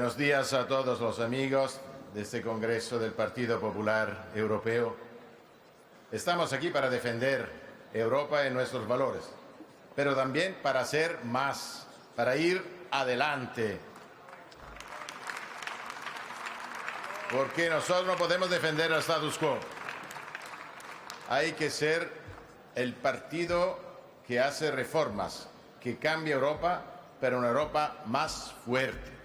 Buenos días a todos los amigos de este Congreso del Partido Popular Europeo. Estamos aquí para defender Europa y nuestros valores, pero también para hacer más, para ir adelante. Porque nosotros no podemos defender el status quo. Hay que ser el partido que hace reformas, que cambia Europa, pero una Europa más fuerte.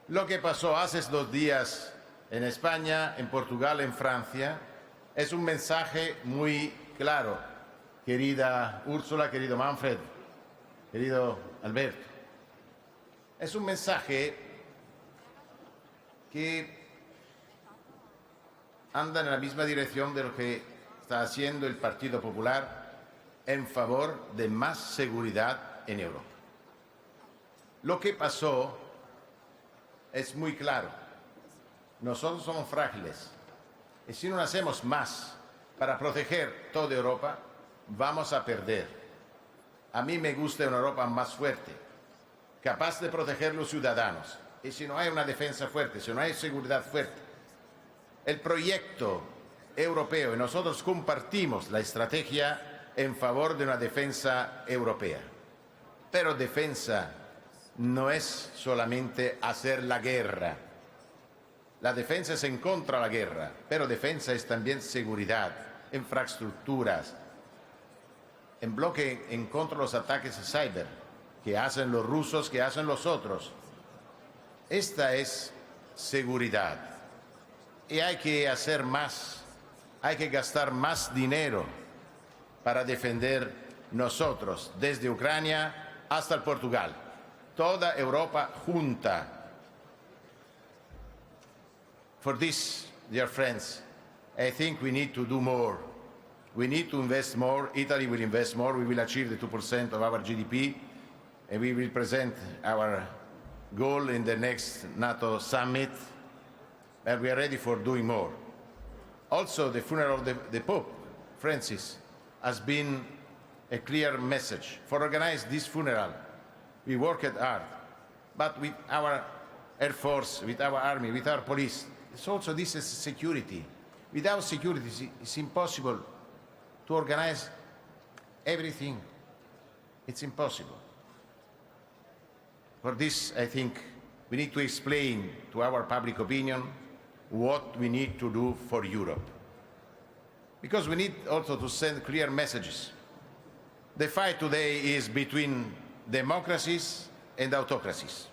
Lo que pasó hace 2 días en España, en Portugal, en Francia, es un mensaje muy claro. Querida Úrsula, querido Manfred, querido Alberto, es un mensaje que anda en la misma dirección de lo que está haciendo el Partido Popular en favor de más seguridad en Europa. Lo que pasó es muy claro. Nosotros somos frágiles y si no hacemos más para proteger toda Europa, vamos a perder. A mí me gusta una Europa más fuerte, capaz de proteger a los ciudadanos. Y si no hay una defensa fuerte, si no hay seguridad fuerte, el proyecto europeo, y nosotros compartimos la estrategia en favor de una defensa europea. Pero defensa no es solamente hacer la guerra. La defensa es en contra de la guerra, pero defensa es también seguridad, infraestructuras, en bloque en contra de los ataques cyber que hacen los rusos, que hacen los otros. Esta es seguridad. Y hay que hacer más, hay que gastar más dinero para defender nosotros, desde Ucrania hasta el Portugal. Toda Europa junta. For this, dear friends, I think we need to do more. We need to invest more. Italy will invest more. We will achieve the 2% of our GDP, and we will present our goal in the next NATO summit, and we are ready for doing more. Also, the funeral of the Pope, Francis, has been a clear message. For organize this funeral, we worked hard, but with our Air Force, with our army, with our police, it's also this is security. Without security, it's impossible to organize everything. It's impossible. For this, I think we need to explain to our public opinion what we need to do for Europe. Because we need also to send clear messages. The fight today is between democracies and autocracies.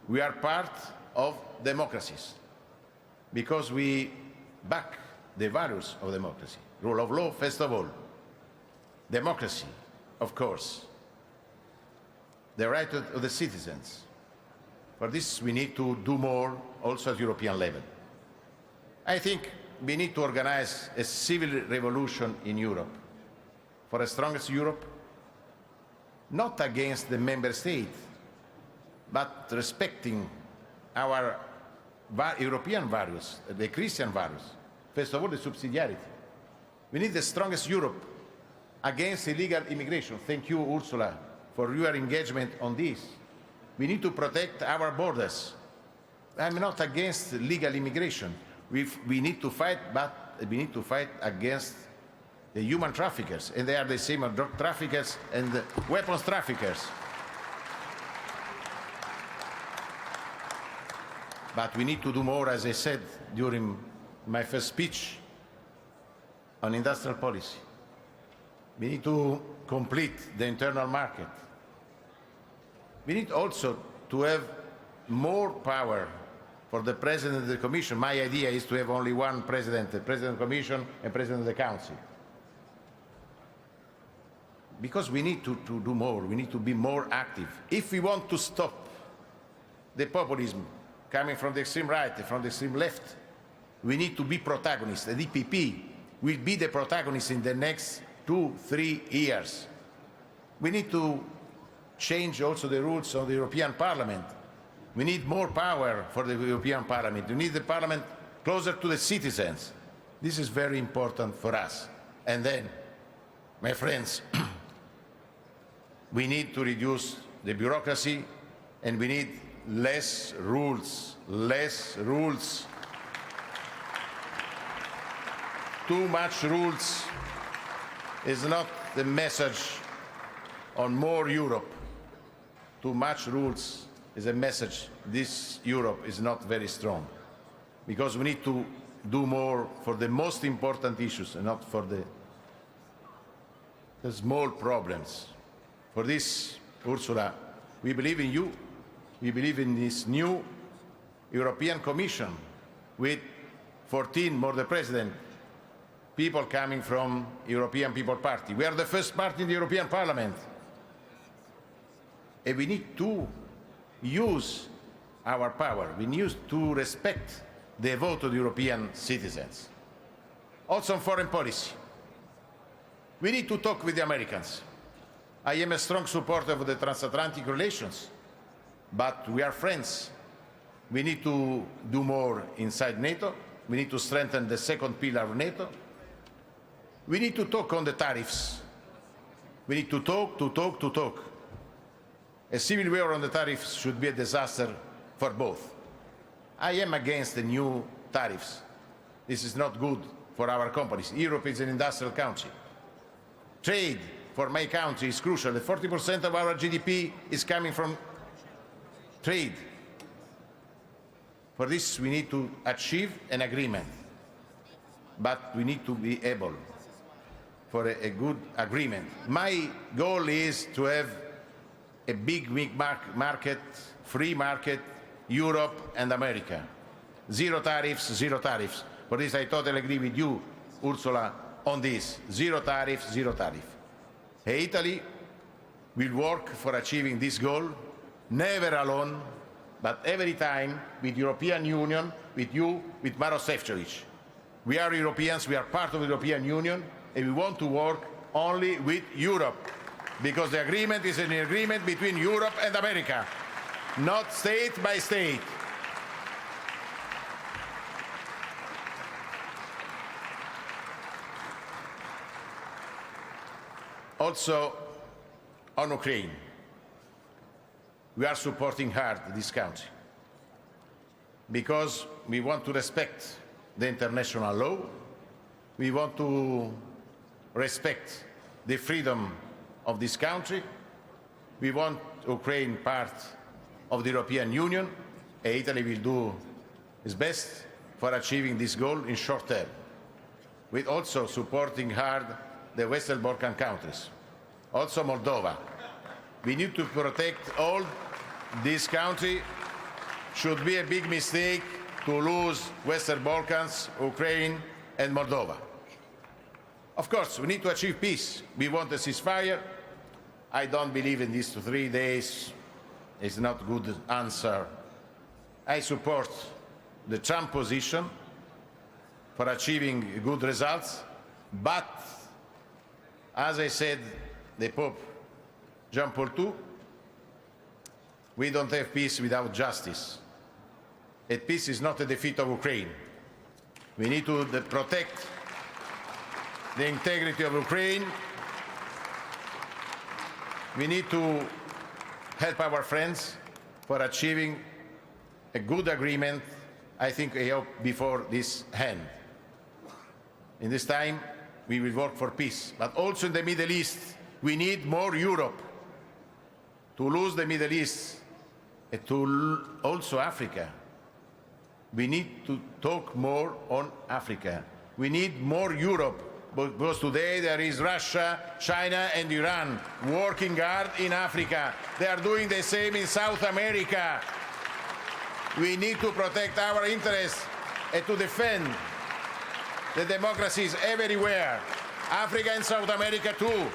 We are part of democracies because we back the values of democracy. Rule of law, first of all. Democracy, of course. The right of the citizens. For this, we need to do more also at European level. I think we need to organize a civil revolution in Europe for a strongest Europe, not against the member state, but respecting our European values, the Christian values. First of all, the subsidiarity. We need the strongest Europe against illegal immigration. Thank you, Ursula, for your engagement on this. We need to protect our borders. I'm not against legal immigration. We need to fight, but we need to fight against the human traffickers, and they are the same as drug traffickers and weapons traffickers. But we need to do more, as I said during my first speech, on industrial policy. We need to complete the internal market. We need also to have more power for the President of the Commission. My idea is to have only one President, the President of the Commission and President of the Council. Because we need to do more, we need to be more active. If we want to stop the populism coming from the extreme right and from the extreme left, we need to be protagonists. The DPP will be the protagonist in the next 2-3 years. We need to change also the rules of the European Parliament. We need more power for the European Parliament. We need the Parliament closer to the citizens. This is very important for us. And then, my friends, we need to reduce the bureaucracy and we need less rules, less rules. Too much rules is not the message on more Europe. Too much rules is a message this Europe is not very strong, because we need to do more for the most important issues and not for the small problems. For this, Ursula, we believe in you. We believe in this new European Commission with 14 more the President, people coming from European People Party. We are the first party in the European Parliament. And we need to use our power. We need to respect the vote of the European citizens. Also on foreign policy. We need to talk with the Americans. I am a strong supporter of the transatlantic relations, but we are friends. We need to do more inside NATO. We need to strengthen the second pillar of NATO. We need to talk on the tariffs. We need to talk. A civil war on the tariffs should be a disaster for both. I am against the new tariffs. This is not good for our companies. Europe is an industrial country. Trade for my country is crucial. 40% of our GDP is coming from trade. For this, we need to achieve an agreement. But we need to be able for a good agreement. My goal is to have a big market, free market, Europe and America. Zero tariffs, zero tariffs. For this, I totally agree with you, Ursula, on this. Zero tariffs, zero tariff. Italy will work for achieving this goal, never alone, but every time with the European Union, with you, with Maroš Šefčovič. We are Europeans, we are part of the European Union, and we want to work only with Europe, because the agreement is an agreement between Europe and America, not state by state. Also, on Ukraine, we are supporting hard this country because we want to respect the international law, we want to respect the freedom of this country, we want Ukraine part of the European Union, and Italy will do its best for achieving this goal in short term, with also supporting hard the Western Balkan countries, also Moldova. We need to protect all this country. Should be a big mistake to lose Western Balkans, Ukraine and Moldova. Of course, we need to achieve peace. We want a ceasefire. I don't believe in this 3 days. It's not a good answer. I support the Trump position for achieving good results, but as I said, the Pope John Paul II, we don't have peace without justice. And peace is not a defeat of Ukraine. We need to protect the integrity of Ukraine. We need to help our friends for achieving a good agreement, I hope, before this end. In this time, we will work for peace. But also in the Middle East, we need more Europe. To lose the Middle East, and to also Africa. We need to talk more on Africa. We need more Europe, because today there is Russia, China and Iran working hard in Africa. They are doing the same in South America. We need to protect our interests and to defend the democracies everywhere, Africa and South America too.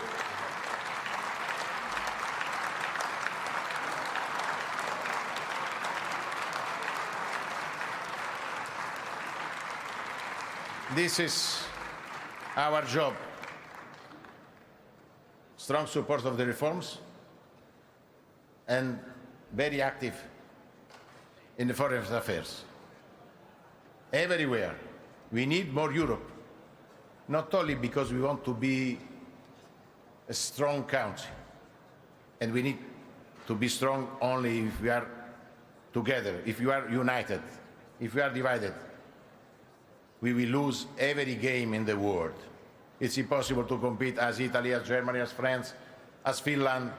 This is our job. Strong support of the reforms and very active in the foreign affairs. Everywhere. We need more Europe, not only because we want to be a strong country, and we need to be strong only if we are together, if you are united, if we are divided, we will lose every game in the world. It's impossible to compete as Italy, as Germany, as France, as Finland,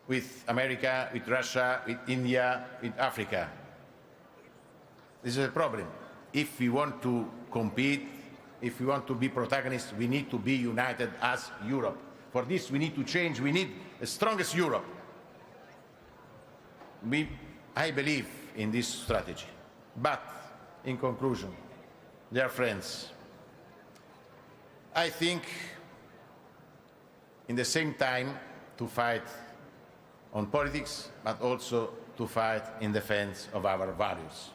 with America, with Russia, with India, with Africa. This is a problem. If we want to compete, if we want to be protagonists, we need to be united as Europe. For this, we need to change. We need the strongest Europe. I believe in this strategy. But, in conclusion, dear friends, I think in the same time to fight on politics, but also to fight in defense of our values.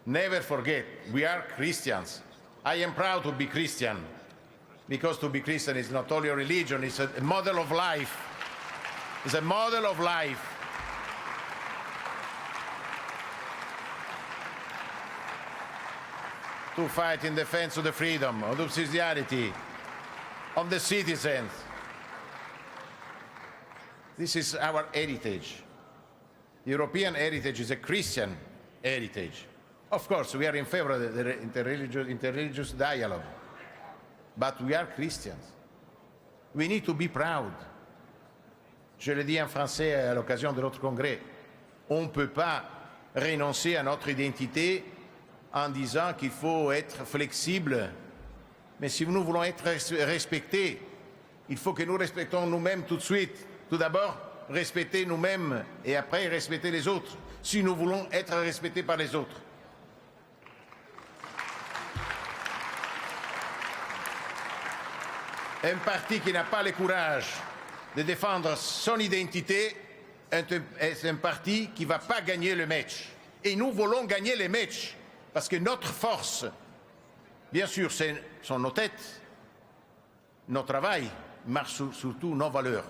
Never forget, we are Christians. I am proud to be Christian, because to be Christian is not only a religion, it's a model of life. It's a model of life. To fight in defense of the freedom, of the subsidiarity, of the citizens. This is our heritage. The European heritage is a Christian heritage. Of course, we are in favor of the interreligious dialogue, but we are Christians. We need to be proud. Je le dis en français à l'occasion de notre congrès. On ne peut pas renoncer à notre identité en disant qu'il faut être flexible. Mais si nous voulons être respectés, il faut que nous respectons nous-mêmes tout de suite. Tout d'abord, respecter nous-mêmes et après respecter les autres, si nous voulons être respectés par les autres. Un parti qui n'a pas le courage de défendre son identité est un parti qui ne va pas gagner le match. Et nous voulons gagner les matchs, parce que notre force, bien sûr, sont nos têtes, notre travail, marche surtout nos valeurs.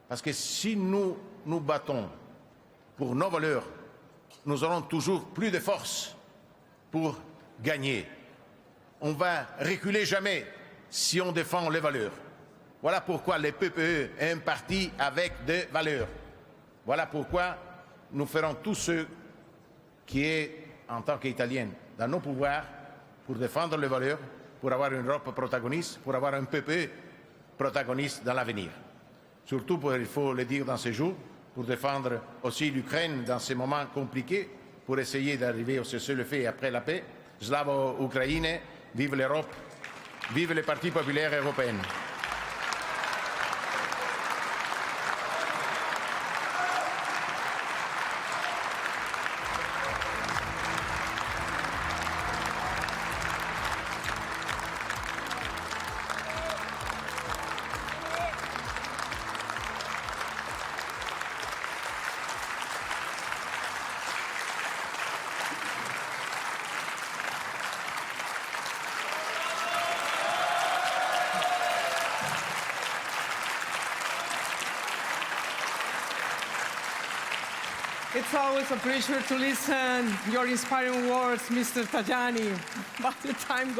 Parce que si nous nous battons pour nos valeurs, nous aurons toujours plus de force pour gagner. On va reculer jamais si on défend les valeurs. Voilà pourquoi le PPE est un parti avec des valeurs. Voilà pourquoi nous ferons tout ce qui est, en tant qu'Italiens, dans nos pouvoirs, pour défendre les valeurs, pour avoir une Europe protagoniste, pour avoir un PPE protagoniste dans l'avenir. Surtout, il faut le dire dans ces jours, pour défendre aussi l'Ukraine dans ces moments compliqués, pour essayer d'arriver au cessez-le-feu après la paix. Slava Ukraine, vive l'Europe, vive les partis populaires européens. It's always a pleasure to listen your inspiring words, Mr. Tajani. But the time goes